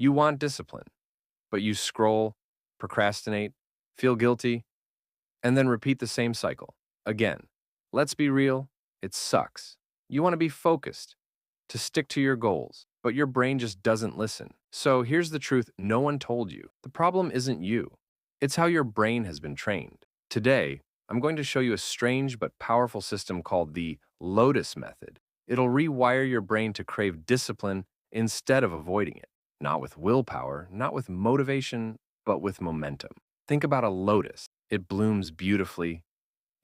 You want discipline, but you scroll, procrastinate, feel guilty, and then repeat the same cycle. Again, let's be real, it sucks. You want to be focused, to stick to your goals, but your brain just doesn't listen. So here's the truth no one told you. The problem isn't you, it's how your brain has been trained. Today, I'm going to show you a strange but powerful system called the Lotus Method. It'll rewire your brain to crave discipline instead of avoiding it. Not with willpower, not with motivation, but with momentum. Think about a lotus. It blooms beautifully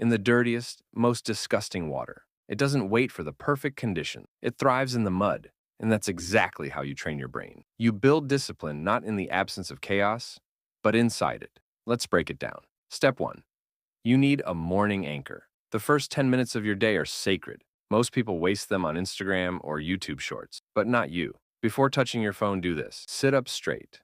in the dirtiest, most disgusting water. It doesn't wait for the perfect condition. It thrives in the mud, and that's exactly how you train your brain. You build discipline not in the absence of chaos, but inside it. Let's break it down. Step 1. You need a morning anchor. The first 10 minutes of your day are sacred. Most people waste them on Instagram or YouTube shorts, but not you. Before touching your phone, do this. Sit up straight.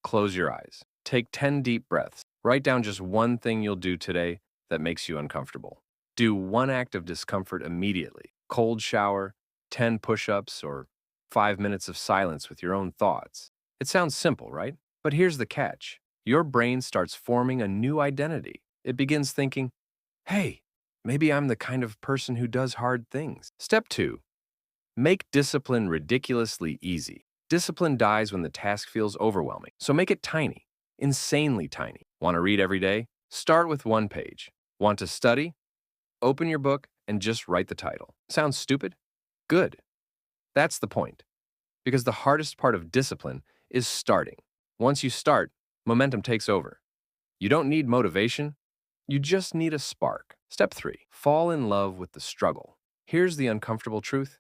Close your eyes. Take 10 deep breaths. Write down just one thing you'll do today that makes you uncomfortable. Do one act of discomfort immediately. Cold shower, 10 push-ups, or 5 minutes of silence with your own thoughts. It sounds simple, right? But here's the catch. Your brain starts forming a new identity. It begins thinking, hey, maybe I'm the kind of person who does hard things. Step 2. Make discipline ridiculously easy. Discipline dies when the task feels overwhelming, so make it tiny, insanely tiny. Want to read every day? Start with one page. Want to study? Open your book and just write the title. Sounds stupid? Good. That's the point. Because the hardest part of discipline is starting. Once you start, momentum takes over. You don't need motivation. You just need a spark. Step 3. Fall in love with the struggle. Here's the uncomfortable truth.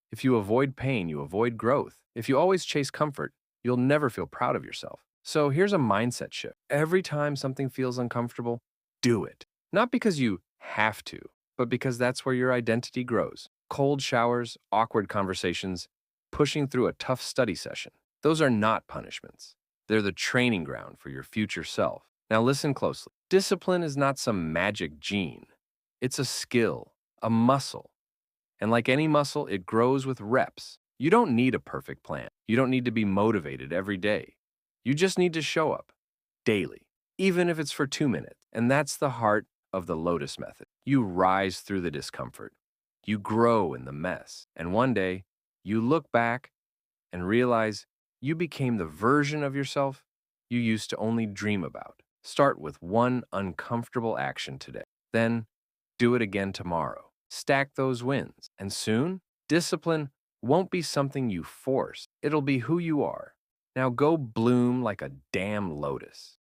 If you avoid pain, you avoid growth. If you always chase comfort, you'll never feel proud of yourself. So here's a mindset shift. Every time something feels uncomfortable, do it. Not because you have to, but because that's where your identity grows. Cold showers, awkward conversations, pushing through a tough study session. Those are not punishments. They're the training ground for your future self. Now listen closely. Discipline is not some magic gene. It's a skill, a muscle. And like any muscle, it grows with reps. You don't need a perfect plan. You don't need to be motivated every day. You just need to show up daily, even if it's for 2 minutes. And that's the heart of the Lotus Method. You rise through the discomfort. You grow in the mess. And one day, you look back and realize you became the version of yourself you used to only dream about. Start with one uncomfortable action today. Then do it again tomorrow. Stack those wins. And soon, discipline won't be something you force. It'll be who you are. Now go bloom like a damn lotus.